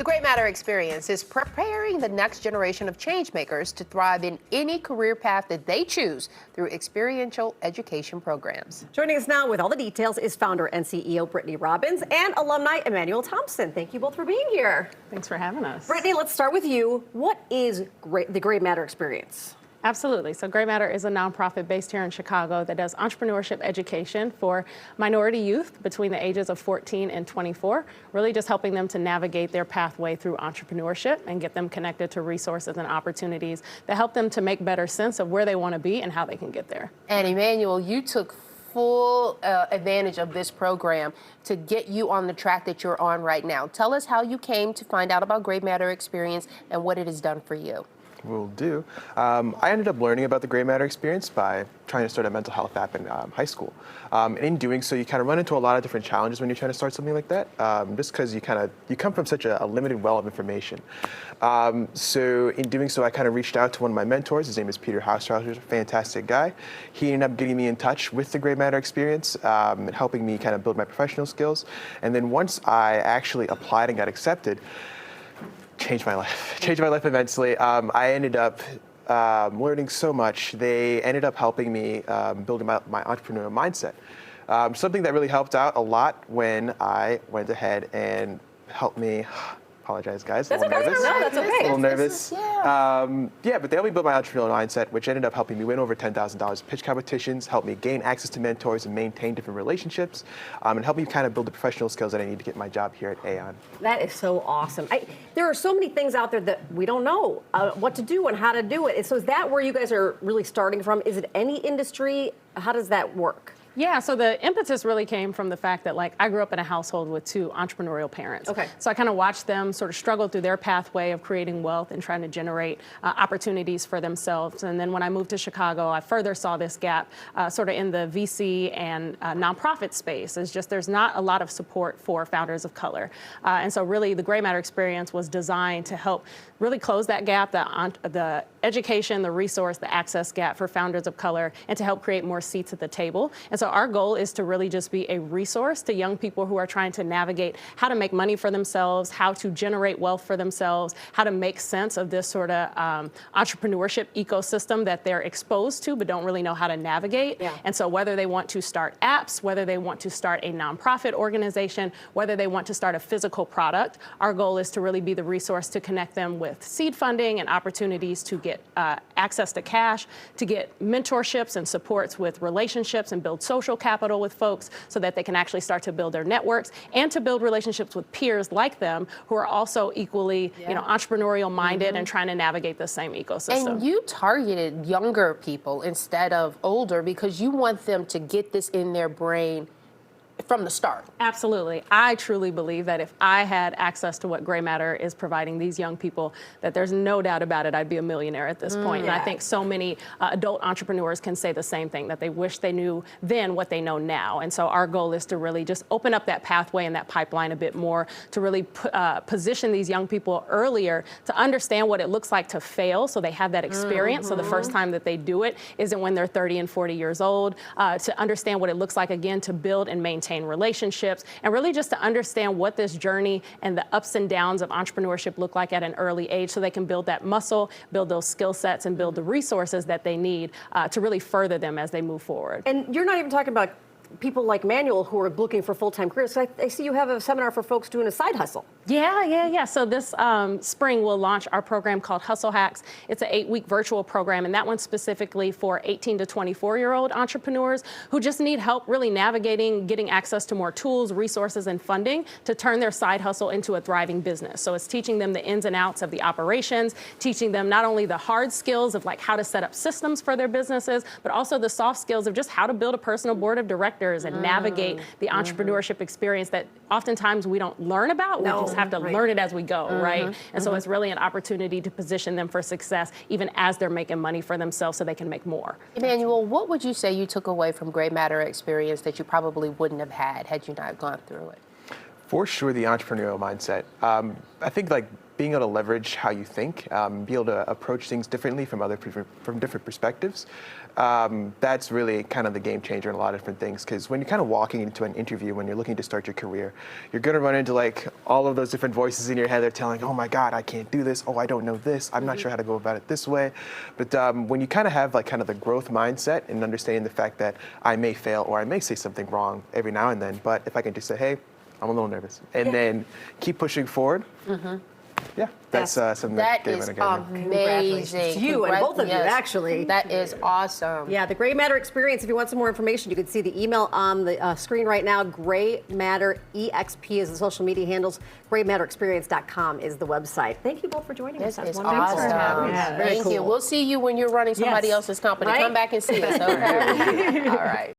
Great Matter Experience is preparing the next generation of change makers to thrive in any career path that they choose through experiential education programs. Joining us now with all the details is founder and CEO Brittany Robbins and alumni Emmanuel Thompson. Thank you both for being here. Thanks for having us. Brittany, let's start with you. What is the Great Matter Experience? Absolutely. So Great Matter is a nonprofit based here in Chicago that does entrepreneurship education for minority youth between the ages of 14 and 24, really just helping them to navigate their pathway through entrepreneurship and get them connected to resources and opportunities that help them to make better sense of where they want to be and how they can get there. And Emmanuel, you took full advantage of this program to get you on the track that you're on right now. Tell us how you came to find out about Great Matter Experience and what it has done for you. Will do. I ended up learning about the Great Matter Experience by trying to start a mental health app in high school. And in doing so, you kind of run into a lot of different challenges when you're trying to start something like that, just because you come from such a limited well of information. So in doing so, I kind of reached out to one of my mentors. His name is Peter Hausstrauss, who's a fantastic guy. He ended up getting me in touch with the Great Matter Experience and helping me kind of build my professional skills. And then once I actually applied and got accepted, changed my life immensely. I ended up learning so much. They ended up helping me building my entrepreneurial mindset. Something that really helped out a lot when I went ahead and helped me. Apologize, guys. That's a little okay. nervous. No, that's okay. A little nervous. Yeah. But they helped me build my entrepreneurial mindset, which ended up helping me win over $10,000 in pitch competitions, helped me gain access to mentors and maintain different relationships, and helped me kind of build the professional skills that I need to get my job here at Aon. That is so awesome. There are so many things out there that we don't know what to do and how to do it. So is that where you guys are really starting from? Is it any industry? How does that work? Yeah, so the impetus really came from the fact that, like, I grew up in a household with two entrepreneurial parents. Okay. So I kind of watched them sort of struggle through their pathway of creating wealth and trying to generate opportunities for themselves. And then when I moved to Chicago, I further saw this gap sort of in the VC and nonprofit space. It's just there's not a lot of support for founders of color. And so really the Great Matter Experience was designed to help really close that gap, the education, the resource, the access gap for founders of color, and to help create more seats at the table. And so our goal is to really just be a resource to young people who are trying to navigate how to make money for themselves, how to generate wealth for themselves, how to make sense of this sort of entrepreneurship ecosystem that they're exposed to but don't really know how to navigate. Yeah. And so whether they want to start apps, whether they want to start a nonprofit organization, whether they want to start a physical product, our goal is to really be the resource to connect them with seed funding and opportunities to get access to cash, to get mentorships and supports with relationships and build social capital with folks so that they can actually start to build their networks and to build relationships with peers like them who are also equally entrepreneurial minded and trying to navigate the same ecosystem. And you targeted younger people instead of older because you want them to get this in their brain from the start. Absolutely. I truly believe that if I had access to what Great Matter is providing these young people, that there's no doubt about it, I'd be a millionaire at this point. And I think so many adult entrepreneurs can say the same thing, that they wish they knew then what they know now. And so our goal is to really just open up that pathway and that pipeline a bit more, to really position these young people earlier to understand what it looks like to fail so they have that experience. So the first time that they do it isn't when they're 30 and 40 years old, to understand what it looks like, again, to build and maintain relationships, and really just to understand what this journey and the ups and downs of entrepreneurship look like at an early age so they can build that muscle, build those skill sets, and build the resources that they need to really further them as they move forward. And you're not even talking about people like Manuel who are looking for full-time careers. So I see you have a seminar for folks doing a side hustle. Yeah. So this spring we'll launch our program called Hustle Hacks. It's an 8-week virtual program, and that one's specifically for 18 to 24-year-old entrepreneurs who just need help really navigating, getting access to more tools, resources, and funding to turn their side hustle into a thriving business. So it's teaching them the ins and outs of the operations, teaching them not only the hard skills of like how to set up systems for their businesses, but also the soft skills of just how to build a personal board of directors and navigate the entrepreneurship experience that oftentimes we don't learn about. We just have to learn it as we go, right? And so it's really an opportunity to position them for success even as they're making money for themselves so they can make more. Emmanuel, what would you say you took away from Great Matter Experience that you probably wouldn't have had you not gone through it? For sure, the entrepreneurial mindset. I think like being able to leverage how you think, be able to approach things differently from different perspectives. That's really kind of the game changer in a lot of different things. Because when you're kind of walking into an interview, when you're looking to start your career, you're going to run into like all of those different voices in your head that are telling, oh my God, I can't do this. Oh, I don't know this. I'm not sure how to go about it this way. But when you kind of have like kind of the growth mindset and understanding the fact that I may fail or I may say something wrong every now and then, but if I can just say, hey, I'm a little nervous, and then keep pushing forward. Yeah, that's something That Gray is Matter gave me. amazing. to you and both of you, Yes. actually. That is awesome. Yeah, the Gray Matter Experience. If you want some more information, you can see the email on the screen right now. Gray Matter EXP is the social media handles. GrayMatterExperience.com is the website. Thank you both for joining us. This That's is wonderful. awesome. Yeah, very Thank you. cool. We'll see you when you're running somebody Yes. else's company. Right? Come back and see us, okay? All right.